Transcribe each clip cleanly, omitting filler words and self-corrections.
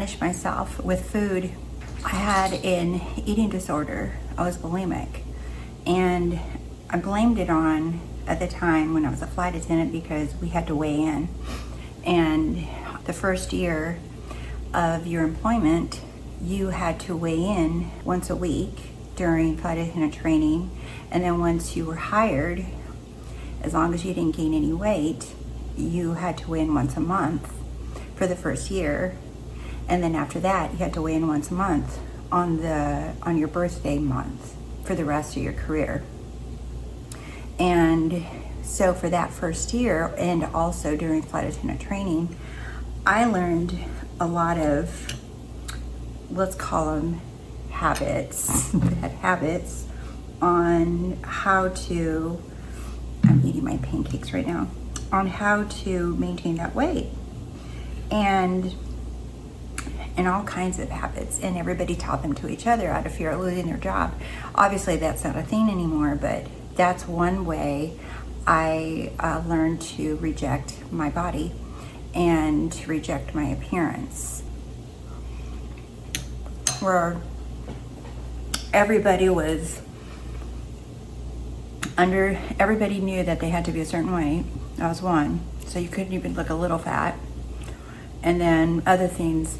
punish myself with food. I had an eating disorder. I was bulimic. And I blamed it on, at the time when I was a flight attendant, because we had to weigh in. And the first year of your employment, you had to weigh in once a week during flight attendant training. And then once you were hired, as long as you didn't gain any weight, you had to weigh in once a month for the first year. And then after that, you had to weigh in once a month on your birthday month for the rest of your career. And so for that first year, and also during flight attendant training, I learned a lot of, let's call them habits, bad habits, on how to, I'm eating my pancakes right now, on how to maintain that weight. And all kinds of habits, and everybody taught them to each other out of fear of losing their job. Obviously that's not a thing anymore, but that's one way I learned to reject my body and to reject my appearance. Where everybody knew that they had to be a certain weight. I was one, so you couldn't even look a little fat. And then other things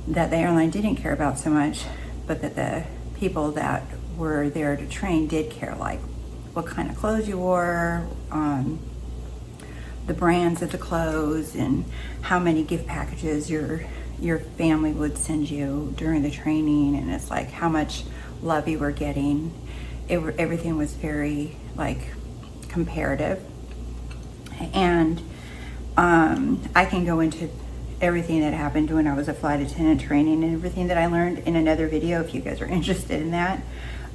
that the airline didn't care about so much, but that the people that were there to train did care, like what kind of clothes you wore, the brands of the clothes, and how many gift packages your family would send you during the training, and it's like how much love you were getting. Everything was very like comparative, and I can go into everything that happened when I was a flight attendant training and everything that I learned in another video if you guys are interested in that,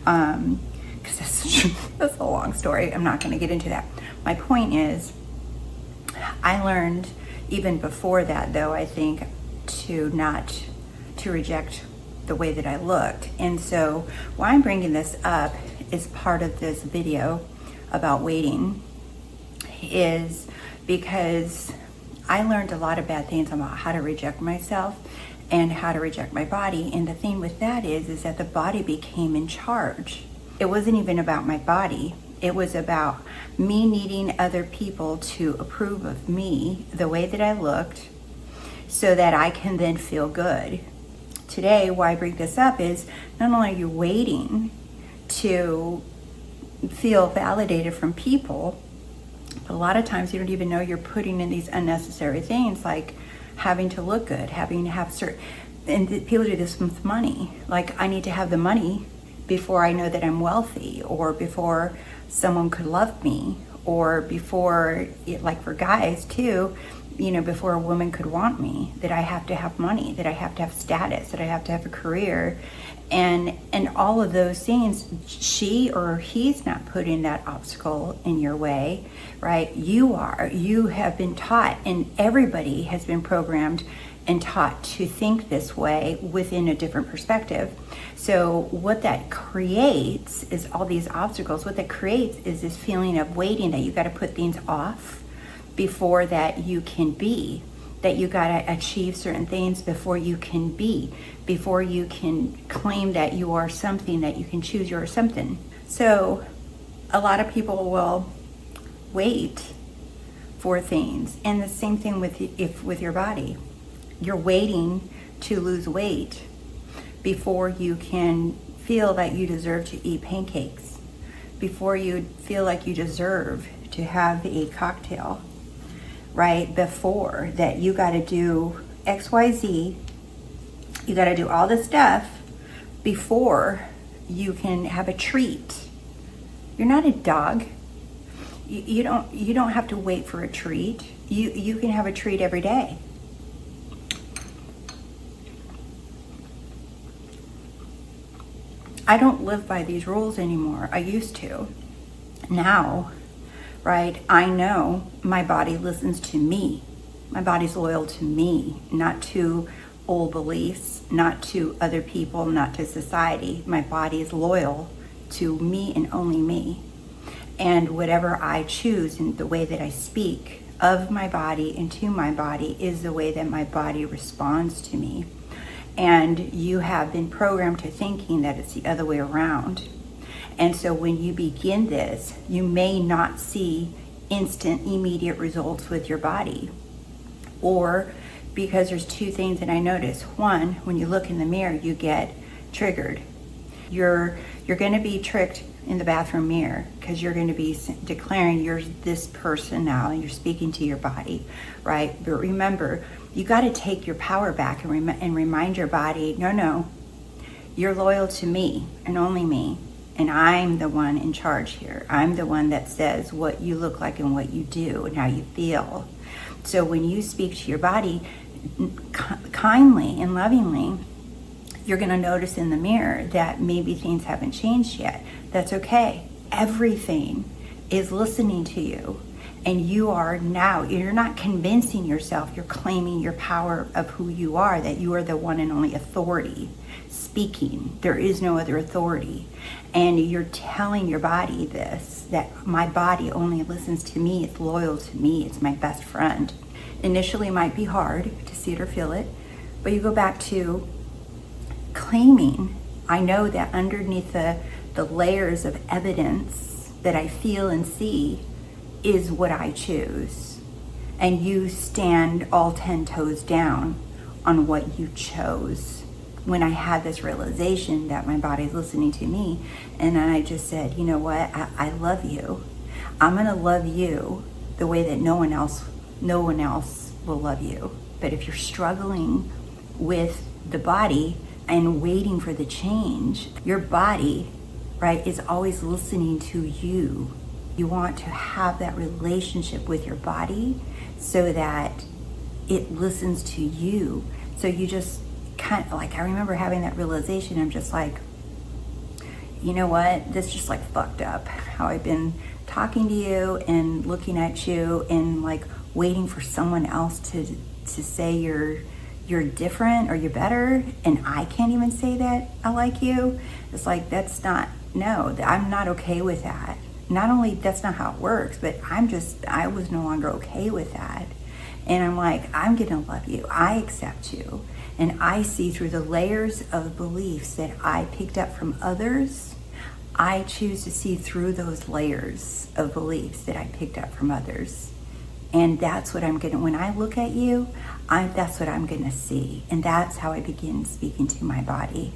because that's a long story. I'm not going to get into that. My point is, I learned even before that, though, I think, to reject the way that I looked. And so why I'm bringing this up is part of this video about waiting is because I learned a lot of bad things about how to reject myself and how to reject my body. And the thing with that is that the body became in charge. It wasn't even about my body. It was about me needing other people to approve of me, the way that I looked, so that I can then feel good. Today, why I bring this up is not only are you waiting to feel validated from people, but a lot of times you don't even know you're putting in these unnecessary things like having to look good, having to have certain, and people do this with money. Like, I need to have the money before I know that I'm wealthy, or before someone could love me, or before, like for guys too, you know, before a woman could want me, that I have to have money, that I have to have status, that I have to have a career. And all of those things, she or he's not putting that obstacle in your way, right? You have been taught, and everybody has been programmed and taught to think this way within a different perspective. So what that creates is all these obstacles. What that creates is this feeling of waiting, that you got to put things off before that you can be, that you got to achieve certain things before you can be, before you can claim that you are something, that you can choose you're something. So a lot of people will wait for things, and the same thing with your body. You're waiting to lose weight before you can feel that you deserve to eat pancakes, before you feel like you deserve to have a cocktail, right? Before that, you got to do XYZ, you got to do all this stuff before you can have a treat. You're not a dog. You don't have to wait for a treat. You can have a treat every day. I don't live by these rules anymore. I used to. Now, right, I know my body listens to me. My body's loyal to me, not to old beliefs, not to other people, not to society. My body is loyal to me and only me. And whatever I choose and the way that I speak of my body and to my body is the way that my body responds to me. And you have been programmed to thinking that it's the other way around. And so when you begin this, you may not see instant, immediate results with your body. Or because there's two things that I notice. One, when you look in the mirror, you get triggered. You're going to be tricked in the bathroom mirror because you're going to be declaring you're this person now and you're speaking to your body, right? But remember, you got to take your power back and remind your body, no, you're loyal to me and only me. And I'm the one in charge here. I'm the one that says what you look like and what you do and how you feel. So when you speak to your body kindly and lovingly, you're going to notice in the mirror that maybe things haven't changed yet. That's okay. Everything is listening to you. And you're not convincing yourself, you're claiming your power of who you are, that you are the one and only authority speaking. There is no other authority. And you're telling your body this, that my body only listens to me, it's loyal to me, it's my best friend. Initially it might be hard to see it or feel it, but you go back to claiming, I know that underneath the layers of evidence that I feel and see is what I choose. And you stand all 10 toes down on what you chose. When I had this realization that my body's listening to me, and then I just said, you know what, I love you. I'm going to love you the way that no one else will love you. But if you're struggling with the body and waiting for the change, your body, right, is always listening to you. You want to have that relationship with your body so that it listens to you. So you just kind of like, I remember having that realization. I'm just like, you know what? This just like fucked up how I've been talking to you and looking at you and like waiting for someone else to say you're different or you're better. And I can't even say that I like you. It's like, I'm not okay with that. Not only that's not how it works, but I was no longer okay with that. And I'm like, I'm gonna love you. I accept you. And I see through the layers of beliefs that I picked up from others. I choose to see through those layers of beliefs that I picked up from others. And that's what when I look at you, that's what I'm gonna see. And that's how I begin speaking to my body.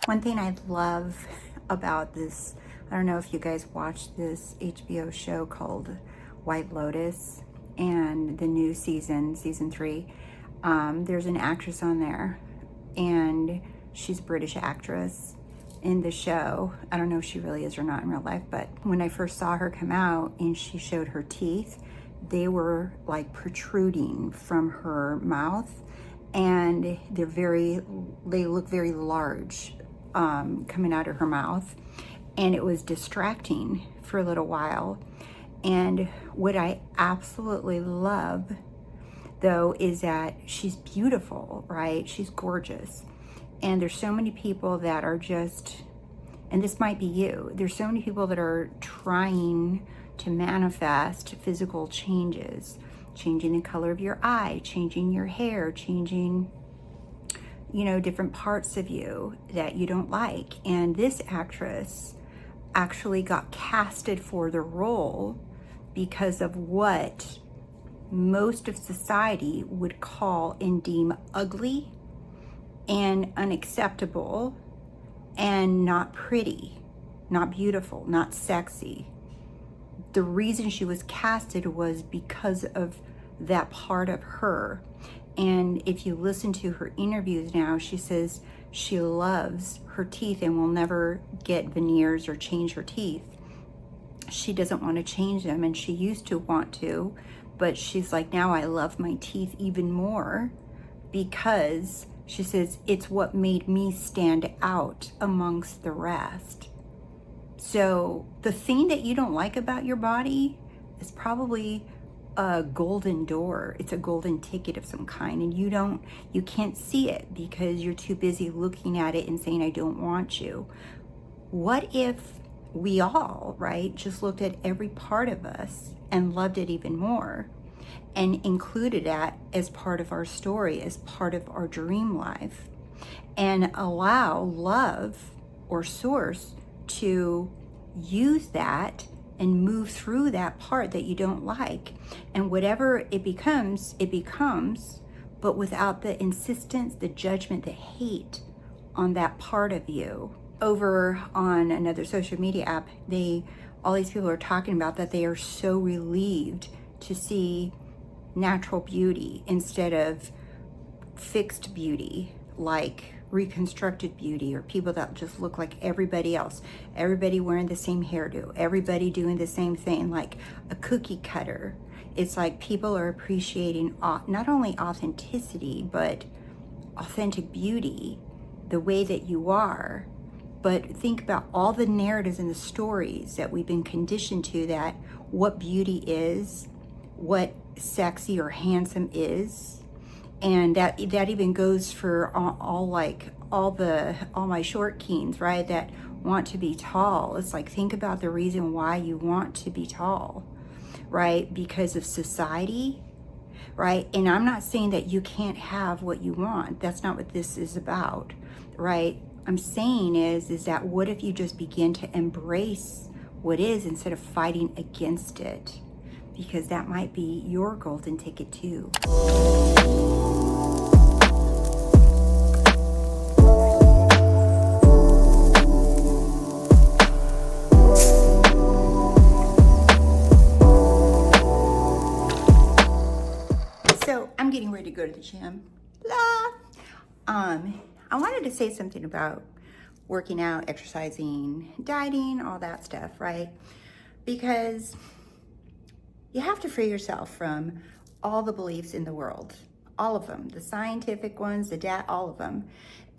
One thing I love about this, I don't know if you guys watched this HBO show called White Lotus, and the new season 3, there's an actress on there, and she's a British actress in the show. I don't know if she really is or not in real life, but when I first saw her come out and she showed her teeth, they were like protruding from her mouth, and they look very large coming out of her mouth, and it was distracting for a little while. And what I absolutely love though is that she's beautiful, right? She's gorgeous, And there's so many people that are just, and this might be you, there's so many people that are trying to manifest physical changes, changing the color of your eye, changing your hair, changing, you know, different parts of you that you don't like. And this actress actually got casted for the role because of what most of society would call and deem ugly and unacceptable and not pretty, not beautiful, not sexy. The reason she was casted was because of that part of her. And if you listen to her interviews now, she says she loves her teeth and will never get veneers or change her teeth. She doesn't want to change them, and she used to want to, but she's like, now I love my teeth even more because she says it's what made me stand out amongst the rest. So the thing that you don't like about your body is probably a golden door. It's a golden ticket of some kind, and you can't see it because you're too busy looking at it and saying, I don't want you. What if we all, right, just looked at every part of us and loved it even more and included that as part of our story, as part of our dream life, and allow love or source to use that and move through that part that you don't like, and whatever it becomes, but without the insistence, the judgment, the hate on that part of you. Over on another social media app, all these people are talking about that they are so relieved to see natural beauty instead of fixed beauty, like reconstructed beauty, or people that just look like everybody else, everybody wearing the same hairdo, everybody doing the same thing, like a cookie cutter. It's like people are appreciating not only authenticity, but authentic beauty, the way that you are. But think about all the narratives and the stories that we've been conditioned to, that what beauty is, what sexy or handsome is. And that even goes for all my short keens, right, that want to be tall. It's like, think about the reason why you want to be tall, right? Because of society, right? And I'm not saying that you can't have what you want. That's not what this is about, right? I'm saying is that what if you just begin to embrace what is instead of fighting against it? Because that might be your golden ticket too. So I'm getting ready to go to the gym. I wanted to say something about working out, exercising, dieting, all that stuff, right? Because you have to free yourself from all the beliefs in the world, all of them, the scientific ones, all of them.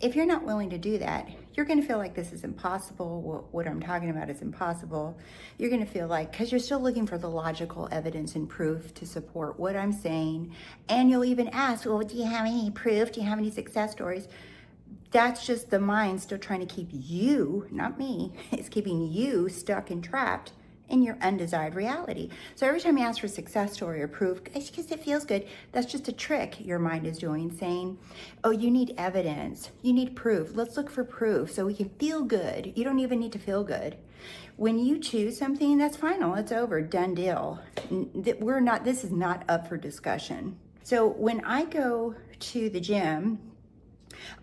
If you're not willing to do that, you're going to feel like this is impossible. What I'm talking about is impossible. You're going to feel like, because you're still looking for the logical evidence and proof to support what I'm saying. And you'll even ask, well, do you have any proof? Do you have any success stories? That's just the mind still trying to keep you, not me, it's keeping you stuck and trapped in your undesired reality. So every time you ask for a success story or proof, it's because it feels good, that's just a trick your mind is doing, saying, oh, you need evidence, you need proof, let's look for proof so we can feel good. You don't even need to feel good. When you choose something, that's final, it's over, done deal. This is not up for discussion. So when I go to the gym,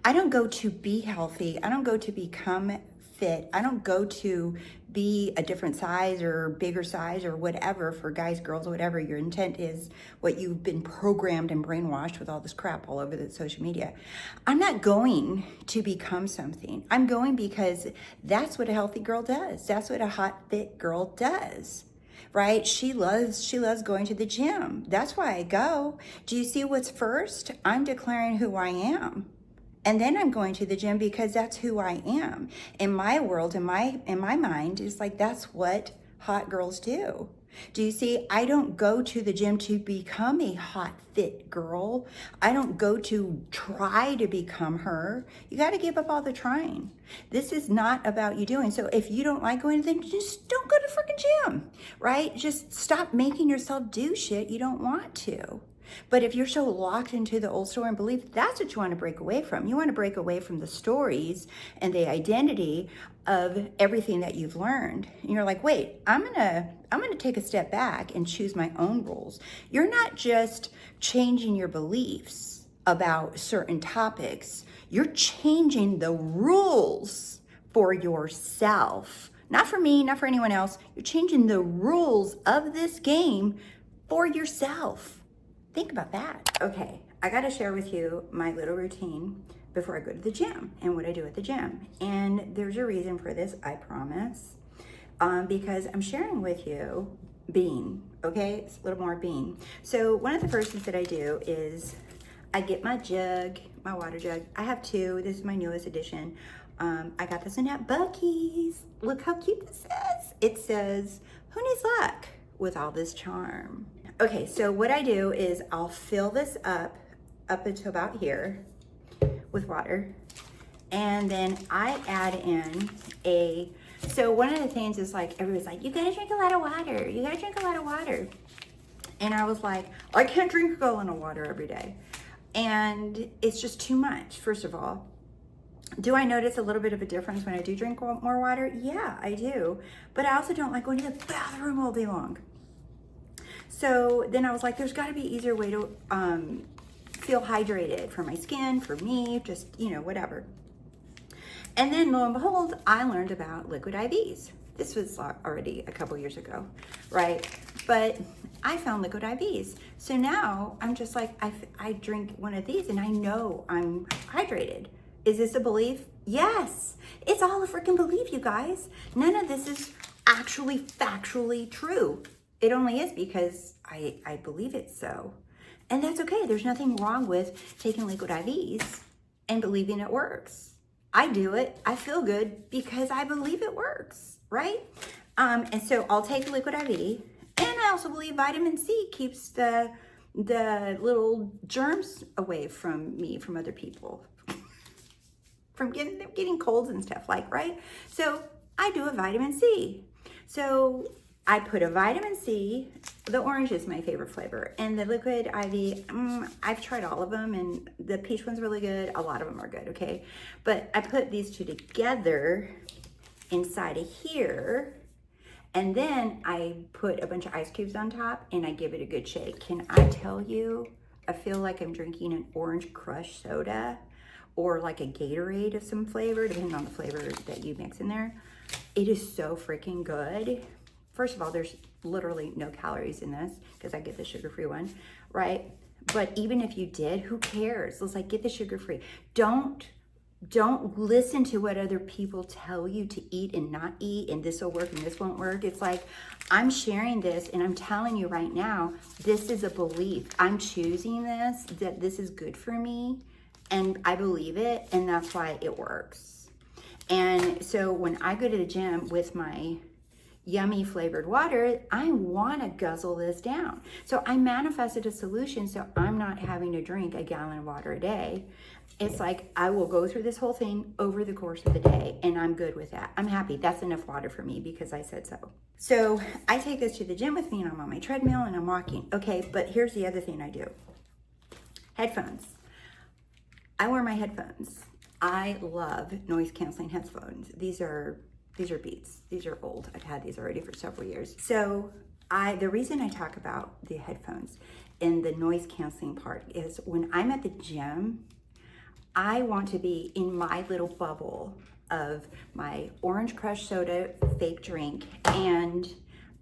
I don't go to be healthy, I don't go to become fit, I don't go to be a different size or bigger size or whatever for guys, girls, whatever your intent is, what you've been programmed and brainwashed with all this crap all over the social media. I'm not going to become something. I'm going because that's what a healthy girl does. That's what a hot, fit girl does. Right? She loves going to the gym. That's why I go. Do you see what's first? I'm declaring who I am. And then I'm going to the gym because that's who I am. In my world, in my mind, it's like that's what hot girls do. Do you see? I don't go to the gym to become a hot, fit girl. I don't go to try to become her. You got to give up all the trying. This is not about you doing. So if you don't like going to the gym, just don't go to the freaking gym, right? Just stop making yourself do shit you don't want to. But if you're so locked into the old story and belief, that's what you want to break away from. You want to break away from the stories and the identity of everything that you've learned. And you're like, wait, I'm gonna take a step back and choose my own rules. You're not just changing your beliefs about certain topics. You're changing the rules for yourself. Not for me, not for anyone else. You're changing the rules of this game for yourself. Think about that. Okay, I gotta share with you my little routine before I go to the gym and what I do at the gym. And there's a reason for this, I promise. Because I'm sharing with you being, okay? It's a little more being. So one of the first things that I do is I get my jug, my water jug. I have two. This is my newest edition. I got this one at Buc-ee's. Look how cute this is. It says, who needs luck with all this charm? Okay, so what I do is I'll fill this up until about here with water. And then I add in so one of the things is like, everybody's like, you gotta drink a lot of water. You gotta drink a lot of water. And I was like, I can't drink a gallon of water every day. And it's just too much, first of all. Do I notice a little bit of a difference when I do drink more water? Yeah, I do. But I also don't like going to the bathroom all day long. So then I was like, there's gotta be an easier way to feel hydrated for my skin, for me, just, whatever. And then lo and behold, I learned about liquid IVs. This was already a couple years ago, right? But I found liquid IVs. So now I'm just like, I drink one of these and I know I'm hydrated. Is this a belief? Yes, it's all a freaking belief, you guys. None of this is actually factually true. It only is because I believe it so. And that's okay. There's nothing wrong with taking liquid IVs and believing it works. I do it. I feel good because I believe it works, right? And so I'll take a liquid IV. And I also believe vitamin C keeps the little germs away from me, from other people, from getting colds and stuff, like, right? So I do a vitamin C. So I put a vitamin C, the orange is my favorite flavor, and the liquid IV, I've tried all of them, and the peach one's really good. A lot of them are good, okay? But I put these two together inside of here, and then I put a bunch of ice cubes on top, and I give it a good shake. Can I tell you, I feel like I'm drinking an orange crush soda, or like a Gatorade of some flavor, depending on the flavor that you mix in there. It is so freaking good. First of all, there's literally no calories in this because I get the sugar-free one, right? But even if you did, who cares? Let's like get the sugar-free. Don't listen to what other people tell you to eat and not eat, and this will work and this won't work. It's like, I'm sharing this and I'm telling you right now, this is a belief. I'm choosing this, that this is good for me, and I believe it, and that's why it works. And so when I go to the gym with my yummy flavored water, I want to guzzle this down. So I manifested a solution so I'm not having to drink a gallon of water a day. It's like I will go through this whole thing over the course of the day, and I'm good with that. I'm happy. That's enough water for me because I said so. So I take this to the gym with me, and I'm on my treadmill and I'm walking. Okay, but here's the other thing I do. Headphones. I wear my headphones. I love noise canceling headphones. These are Beats. These are old. I've had these already for several years. So the reason I talk about the headphones and the noise canceling part is when I'm at the gym, I want to be in my little bubble of my orange crush soda fake drink and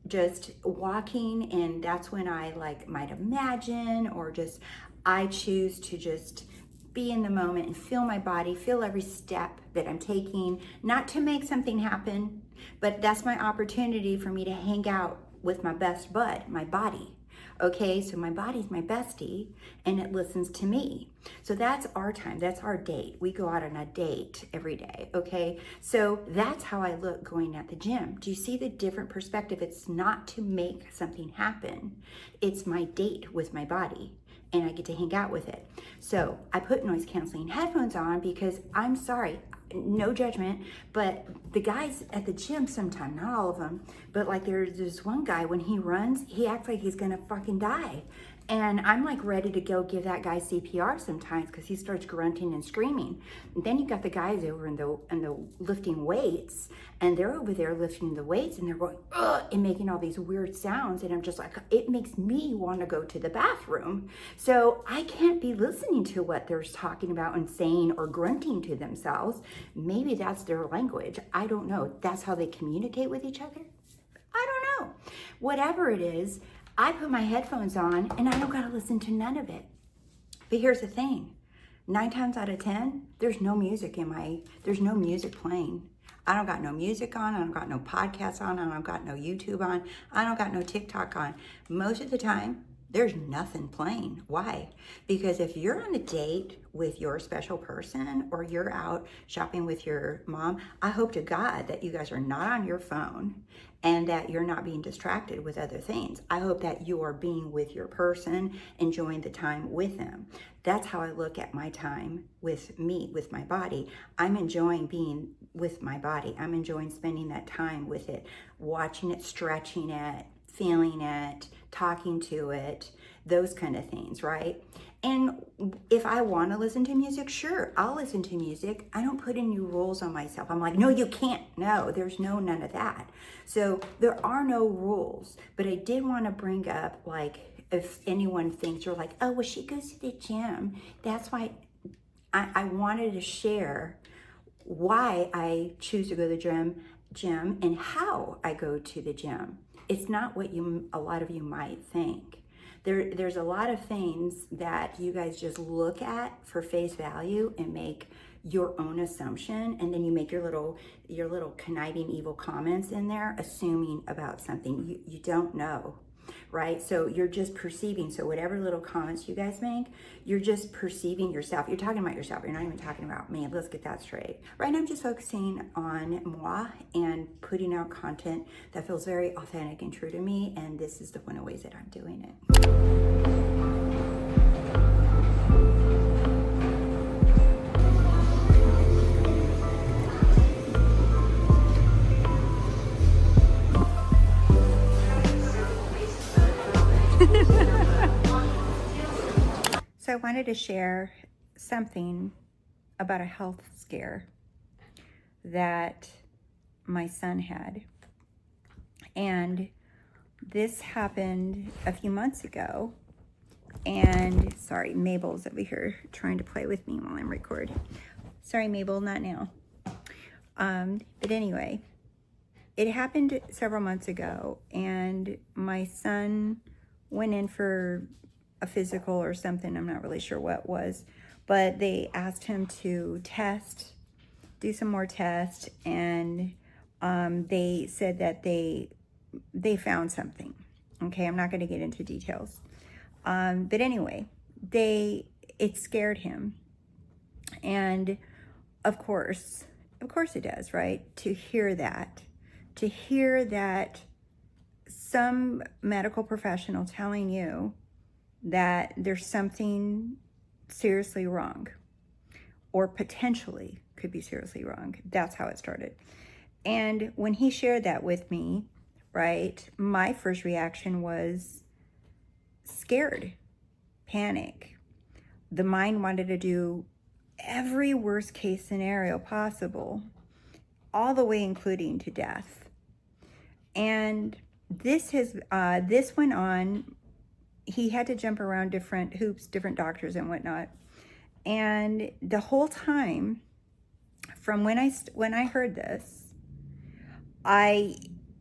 just walking, and that's when I like might imagine, or just I choose to just be in the moment and feel my body, feel every step that I'm taking, not to make something happen, but that's my opportunity for me to hang out with my best bud, my body. Okay, so my body's my bestie and it listens to me. So that's our time. That's our date. We go out on a date every day. Okay, so that's how I look going at the gym. Do you see the different perspective? It's not to make something happen, it's my date with my body. And I get to hang out with it. So I put noise canceling headphones on because I'm sorry, no judgment, but the guys at the gym sometimes, not all of them, but like there's this one guy, when he runs, he acts like he's gonna fucking die. And I'm like ready to go give that guy CPR sometimes because he starts grunting and screaming. And then you got the guys over in the lifting weights, and they're over there lifting the weights, and they're going ugh, and making all these weird sounds. And I'm just like, it makes me want to go to the bathroom. So I can't be listening to what they're talking about and saying or grunting to themselves. Maybe that's their language. I don't know. That's how they communicate with each other. I don't know. Whatever it is, I put my headphones on and I don't got to listen to none of it. But here's the thing. 9 times out of 10, there's no music playing. I don't got no music on. I don't got no podcasts on. I don't got no YouTube on. I don't got no TikTok on. Most of the time, there's nothing playing. Why? Because if you're on a date with your special person or you're out shopping with your mom, I hope to God that you guys are not on your phone and that you're not being distracted with other things. I hope that you are being with your person, enjoying the time with them. That's how I look at my time with me, with my body. I'm enjoying being with my body. I'm enjoying spending that time with it, watching it, stretching it, feeling it, talking to it, those kind of things, right? And if I want to listen to music, sure, I'll listen to music. I don't put any rules on myself. I'm like, no, you can't. No, there's none of that. So there are no rules. But I did want to bring up, like, if anyone thinks you're like, oh, well, she goes to the gym. That's why I wanted to share why I choose to go to the gym and how I go to the gym. It's not what a lot of you might think. There's a lot of things that you guys just look at for face value and make your own assumption, and then you make your little conniving evil comments in there, assuming about something you don't know. Right? So you're just perceiving. So whatever little comments you guys make, you're just perceiving yourself. You're talking about yourself. You're not even talking about me. Let's get that straight. Right now I'm just focusing on moi and putting out content that feels very authentic and true to me. And this is one of the ways that I'm doing it. So I wanted to share something about a health scare that my son had. And this happened a few months ago. And sorry, Mabel's over here trying to play with me while I'm recording. Sorry, Mabel, not now. But anyway, it happened several months ago, and my son went in for a physical or something. I'm not really sure what it was, but they asked him to do some more tests, and they said that they found something. Okay, I'm not going to get into details, but anyway, it scared him, and of course it does, right? To hear that some medical professional telling you that there's something seriously wrong, or potentially could be seriously wrong. That's how it started. And when he shared that with me, right, my first reaction was scared, panic. The mind wanted to do every worst case scenario possible, all the way including to death. And this went on. He had to jump around different hoops, different doctors and whatnot. And the whole time, from when I heard this, I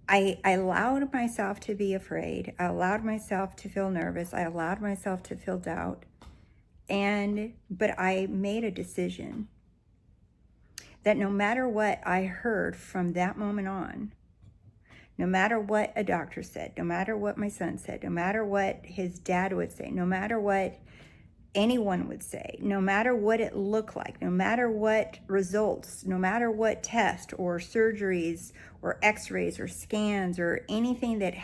allowed myself to be afraid. I allowed myself to feel nervous. I allowed myself to feel doubt. But I made a decision that no matter what I heard from that moment on, No matter what a doctor said, no matter what my son said, no matter what his dad would say, no matter what anyone would say, no matter what it looked like, no matter what results, no matter what test or surgeries or x-rays or scans or anything that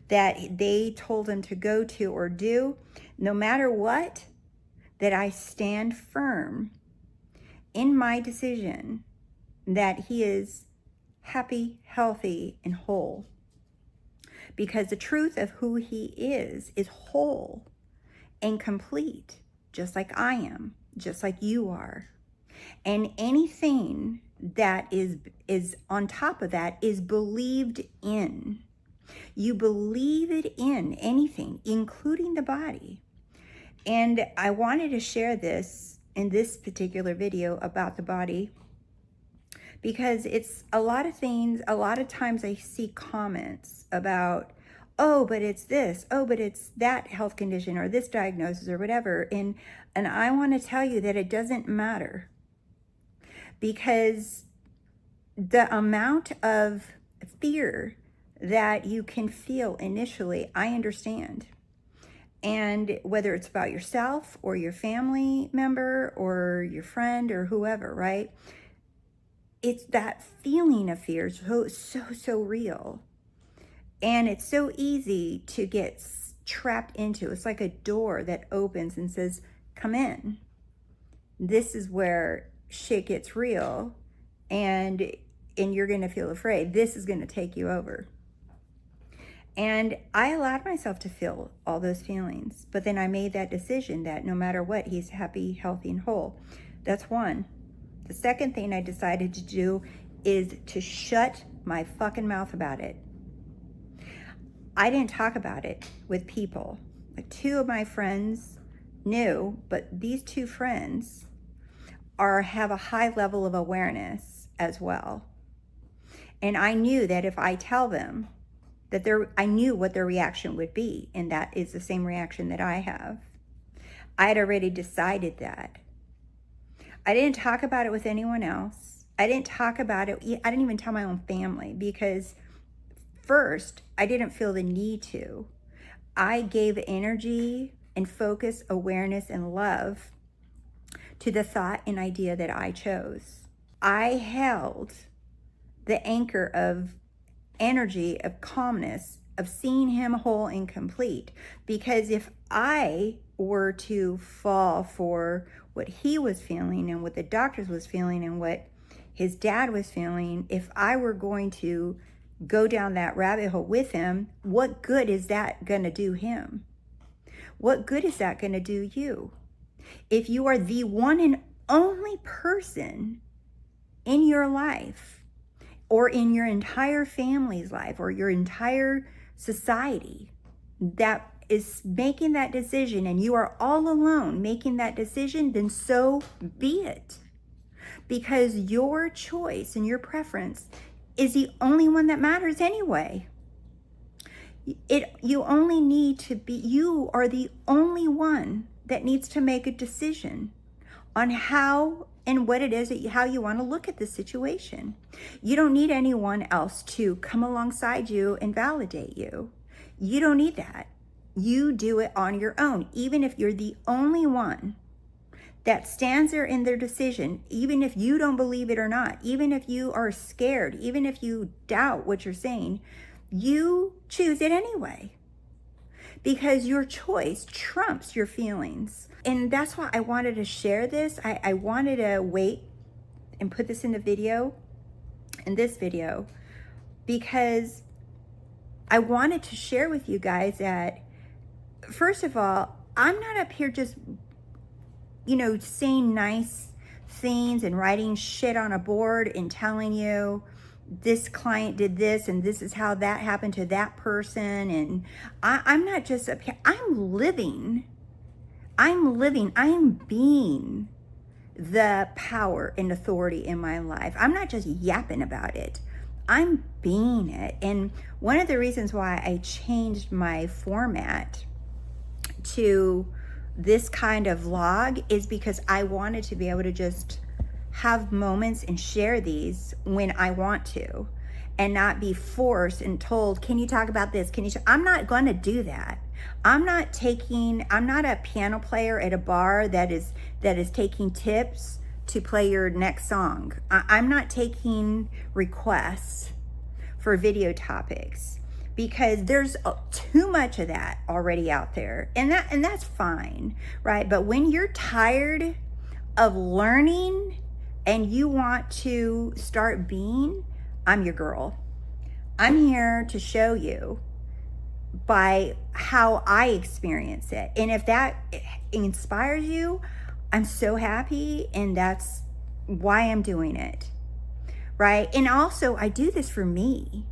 they told him to go to or do, no matter what, that I stand firm in my decision that he is happy, healthy, and whole. Because the truth of who he is whole and complete, just like I am, just like you are. And anything that is on top of that is believed in. You believe it in anything, including the body. And I wanted to share this in this particular video about the body, because it's a lot of things. A lot of times I see comments about, oh, but it's this, oh, but it's that health condition or this diagnosis or whatever. And I want to tell you that it doesn't matter, because the amount of fear that you can feel initially, I understand. And whether it's about yourself or your family member or your friend or whoever, right? It's that feeling of fear so real. And it's so easy to get trapped into. It's like a door that opens and says, come in. This is where shit gets real, and you're going to feel afraid. This is going to take you over. And I allowed myself to feel all those feelings, but then I made that decision that no matter what, he's happy, healthy, and whole. That's one. The second thing I decided to do is to shut my fucking mouth about it. I didn't talk about it with people. Like, two of my friends knew, but these two friends have a high level of awareness as well. And I knew that if I tell them that I knew what their reaction would be, and that is the same reaction that I have. I had already decided that. I didn't talk about it with anyone else. I didn't talk about it. I didn't even tell my own family, because first, I didn't feel the need to. I gave energy and focus, awareness, and love to the thought and idea that I chose. I held the anchor of energy, of calmness, of seeing him whole and complete. Because if I were to fall for what he was feeling and what the doctors was feeling and what his dad was feeling, if I were going to go down that rabbit hole with him, what good is that going to do him? What good is that going to do you? If you are the one and only person in your life, or in your entire family's life, or your entire society, that is making that decision, and you are all alone making that decision, then so be it. Because your choice and your preference is the only one that matters anyway. You are the only one that needs to make a decision on how and what it is how you want to look at the situation. You don't need anyone else to come alongside you and validate you. You don't need that. You do it on your own, even if you're the only one that stands there in their decision, even if you don't believe it or not, even if you are scared, even if you doubt what you're saying, you choose it anyway. Because your choice trumps your feelings. And that's why I wanted to share this. I wanted to wait and put this in this video, because I wanted to share with you guys that, first of all, I'm not up here just, saying nice things and writing shit on a board and telling you this client did this and this is how that happened to that person. And I'm not just up here. I'm living, I'm being the power and authority in my life. I'm not just yapping about it. I'm being it. And one of the reasons why I changed my format to this kind of vlog is because I wanted to be able to just have moments and share these when I want to. and not be forced and told, can you talk about this? I'm not going to do that. I'm not a piano player at a bar that is taking tips to play your next song. I'm not taking requests for video topics, because there's too much of that already out there, and that's fine, right? But when you're tired of learning and you want to start being, I'm your girl. I'm here to show you by how I experience it. And if that inspires you, I'm so happy, and that's why I'm doing it, right? And also, I do this for me.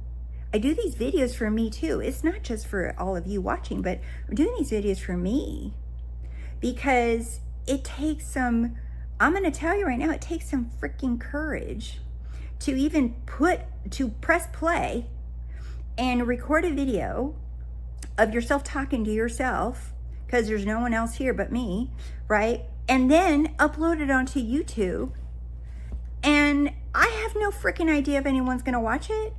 I do these videos for me too. It's not just for all of you watching, but I'm doing these videos for me because it takes some, I'm going to tell you right now, it takes some freaking courage to even press play and record a video of yourself talking to yourself, because there's no one else here but me, right? And then upload it onto YouTube. And I have no freaking idea if anyone's going to watch it.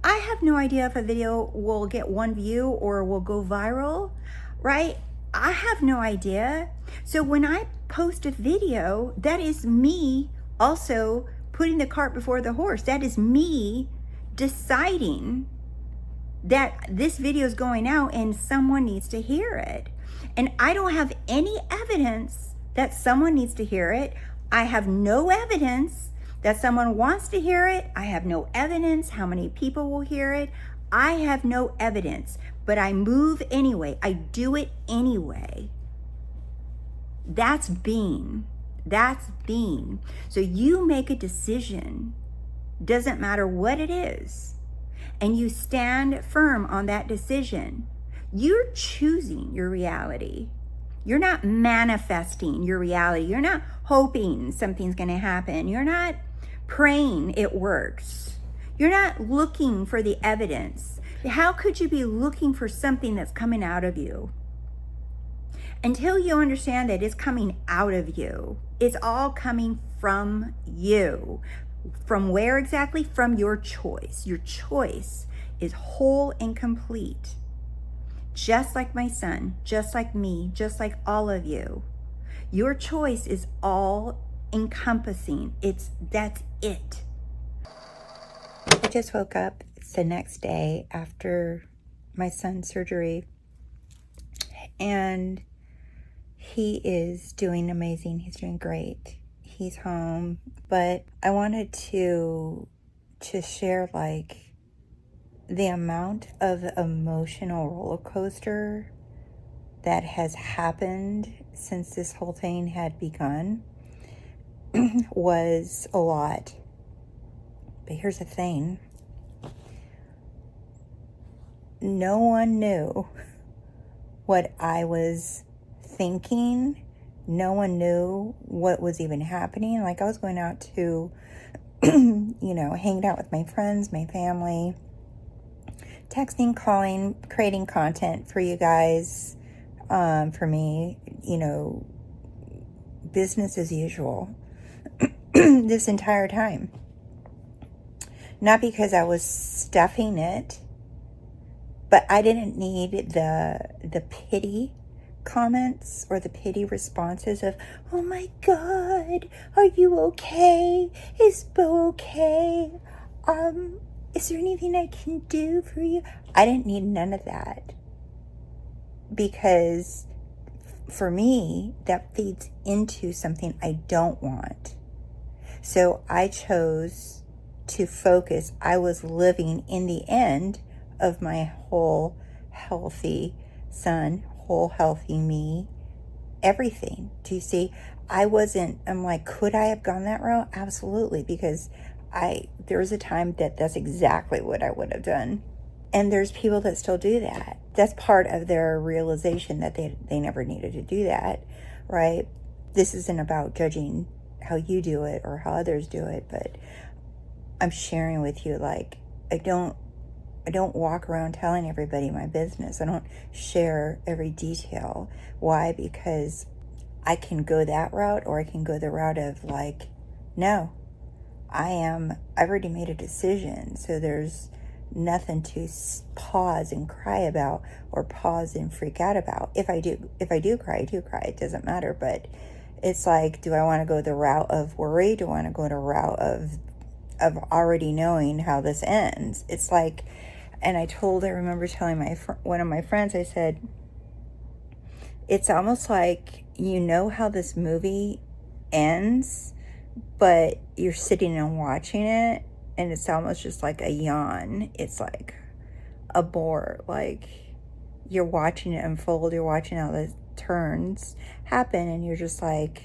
I have no idea if a video will get 1 view or will go viral, right? I have no idea. So when I post a video, that is me also putting the cart before the horse. That is me deciding that this video is going out and someone needs to hear it. And I don't have any evidence that someone needs to hear it. I have no evidence that someone wants to hear it. I have no evidence how many people will hear it. I have no evidence, but I move anyway. I do it anyway. That's being. So you make a decision, doesn't matter what it is, and you stand firm on that decision. You're choosing your reality. You're not manifesting your reality. You're not hoping something's going to happen. You're not praying it works. You're not looking for the evidence. How could you be looking for something that's coming out of you? Until you understand that it's coming out of you, it's all coming from you. From where exactly? From your choice. Your choice is whole and complete. Just like my son, just like me, just like all of you. Your choice is all encompassing. That's it. I just woke up. It's the next day after my son's surgery, and he is doing amazing. He's doing great. He's home. But I wanted to share like the amount of emotional roller coaster that has happened since this whole thing had begun was a lot. But here's the thing. No one knew what I was thinking. No one knew what was even happening. Like, I was going out to, hanging out with my friends, my family, texting, calling, creating content for you guys, for me, business as usual this entire time. Not because I was stuffing it, but I didn't need the pity comments or the pity responses of, oh my God, are you okay? Is Bo okay? Is there anything I can do for you? I didn't need none of that, because for me, that feeds into something I don't want. So I chose to focus. I was living in the end of my whole healthy son, whole healthy me, everything. Do you see? I'm like, could I have gone that route? Absolutely, because there was a time that's exactly what I would have done. And there's people that still do that. That's part of their realization that they never needed to do that, right? This isn't about judging how you do it or how others do it, but I'm sharing with you, like, I don't walk around telling everybody my business. I don't share every detail. Why? Because I can go that route, or I can go the route of like, no, I've already made a decision. So there's nothing to pause and cry about or pause and freak out about. If I do cry, I do cry. It doesn't matter. But it's like, do I want to go the route of worry? Do I want to go the route of already knowing how this ends? It's like, and I remember telling one of my friends, I said, it's almost like, you know how this movie ends, but you're sitting and watching it, and it's almost just like a yawn. It's like a bore. Like, you're watching it unfold. You're watching how the turns happen, and you're just like,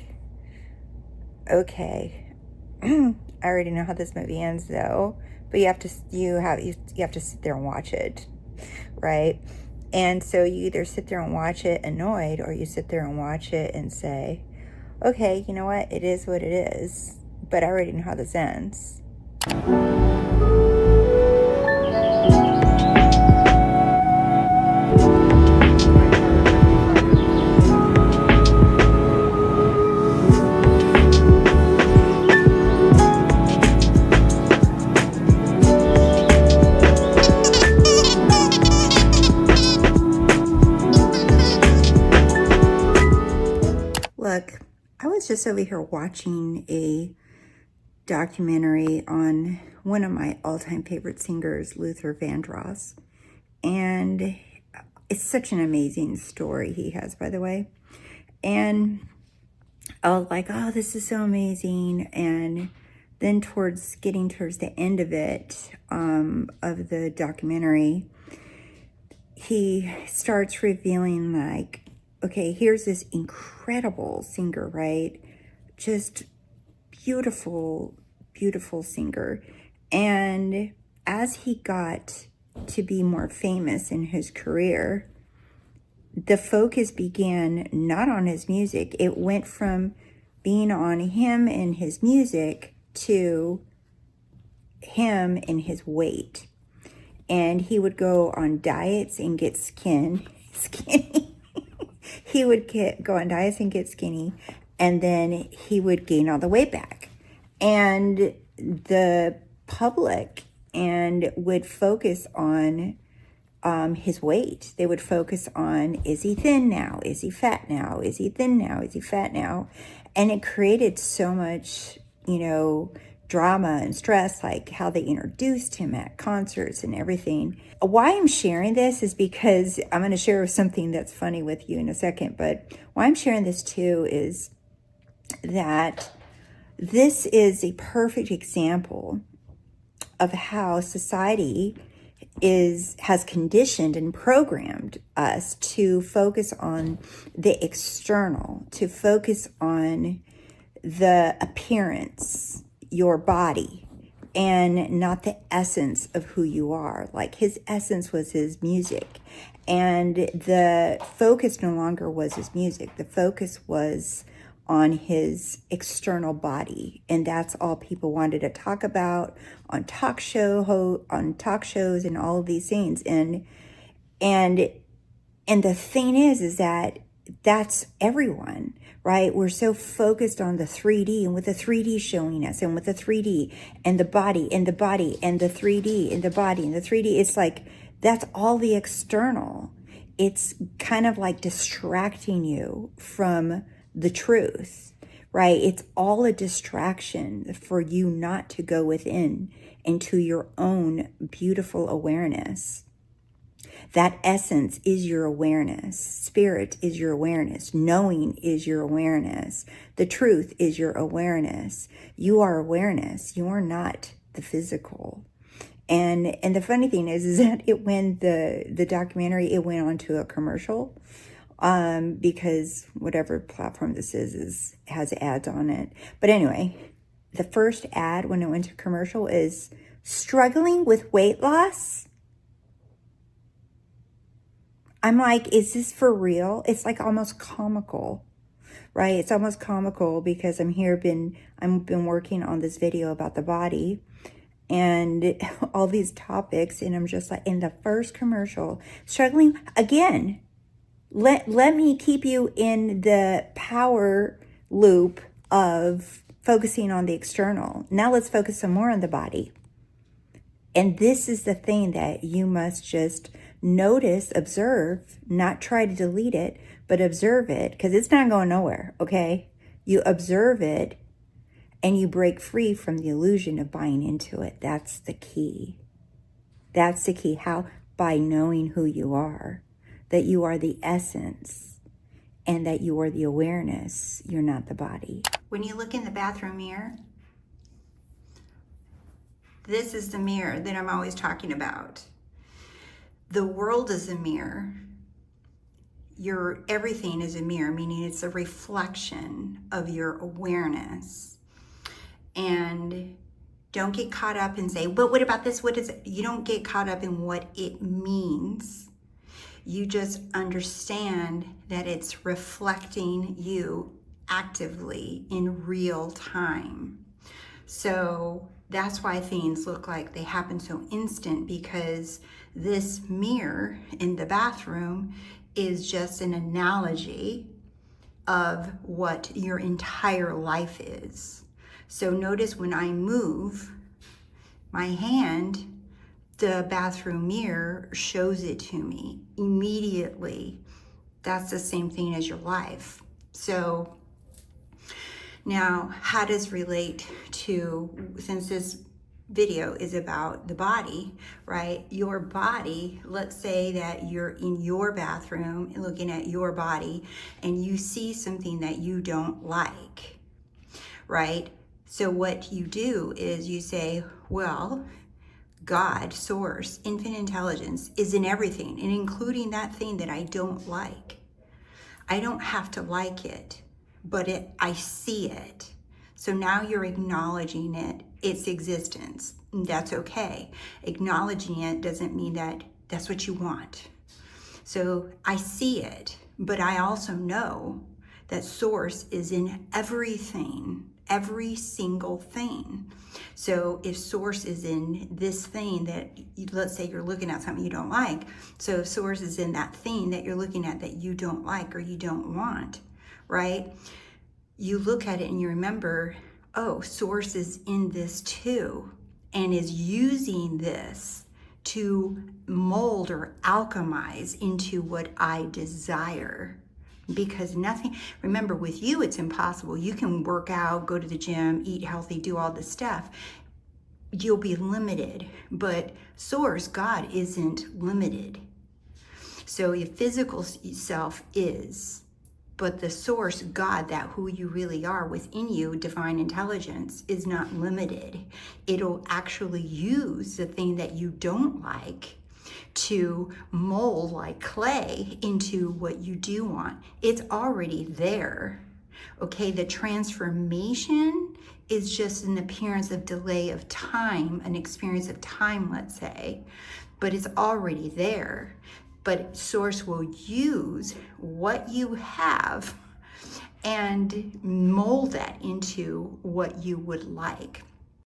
okay, I already know how this movie ends, though. But you have to sit there and watch it, right? And so you either sit there and watch it annoyed, or you sit there and watch it and say, okay, you know what? It is what it is. But I already know how this ends. Look, I was just over here watching a documentary on one of my all-time favorite singers, Luther Vandross. And it's such an amazing story he has, by the way. And I was like, oh, this is so amazing. And then getting towards the end of it, of the documentary, he starts revealing, like, okay, here's this incredible singer, right? Just beautiful, beautiful singer. And as he got to be more famous in his career, the focus began not on his music. It went from being on him and his music to him and his weight. And he would go on diets and get skinny. He would go on diets and get skinny, and then he would gain all the weight back. And the public would focus on his weight. They would focus on, is he thin now? Is he fat now? Is he thin now? Is he fat now? And it created so much, drama and stress, like how they introduced him at concerts and everything. Why I'm sharing this is because I'm going to share something that's funny with you in a second, but why I'm sharing this too is that this is a perfect example of how society has conditioned and programmed us to focus on the external, to focus on the appearance, your body, and not the essence of who you are. Like, his essence was his music, and the focus no longer was his music. The focus was on his external body, and that's all people wanted to talk about on talk shows and all of these things. And the thing is that that's everyone, right? We're so focused on the 3D, and with the 3D showing us, and with the 3D and the body and the body and the 3D and the body and the 3D, it's like, that's all the external. It's kind of like distracting you from the truth, right? It's all a distraction for you not to go within into your own beautiful awareness. That essence is your awareness. Spirit is your awareness. Knowing is your awareness. The truth is your awareness. You are awareness. You are not the physical. And the funny thing is that when the documentary, it went on to a commercial, because whatever platform this has ads on it. But anyway, the first ad when it went to commercial is struggling with weight loss. I'm like, is this for real? It's like almost comical, right? It's almost comical because I've been working on this video about the body and all these topics, and I'm just like, in the first commercial, struggling again. Let me keep you in the power loop of focusing on the external. Now let's focus some more on the body. And this is the thing that you must just notice, observe, not try to delete it, but observe it, because it's not going nowhere, okay? You observe it and you break free from the illusion of buying into it. That's the key. That's the key. How? By knowing who you are, that you are the essence and that you are the awareness. You're not the body. When you look in the bathroom mirror, this is the mirror that I'm always talking about. The world is a mirror. Your everything is a mirror, meaning it's a reflection of your awareness. And don't get caught up and say, but what about this? What is it? You don't get caught up in what it means. You just understand that it's reflecting you actively in real time. So that's why things look like they happen so instant, because this mirror in the bathroom is just an analogy of what your entire life is. So notice when I move my hand, the bathroom mirror shows it to me immediately. That's the same thing as your life. So now, how does relate to, since this video is about the body, right? Your body, let's say that you're in your bathroom looking at your body and you see something that you don't like, right? So what you do is you say, well, God, source, infinite intelligence is in everything, and including that thing that I don't like. I don't have to like it, but I see it. So now you're acknowledging it, its existence. And that's okay. Acknowledging it doesn't mean that that's what you want. So I see it, but I also know that source is in everything, every single thing. So if source is in this thing that, let's say you're looking at something you don't like. So if source is in that thing that you're looking at that you don't like or you don't want, right? You look at it and you remember, oh, source is in this too, and is using this to mold or alchemize into what I desire. Because nothing, remember, with you, it's impossible. You can work out, go to the gym, eat healthy, do all this stuff. You'll be limited, but source, God, isn't limited. So your physical self is, but the source, God, that who you really are within you, divine intelligence, is not limited. It'll actually use the thing that you don't like to mold like clay into what you do want. It's already there. Okay, the transformation is just an appearance of delay of time, an experience of time, let's say, but it's already there. But source will use what you have and mold that into what you would like.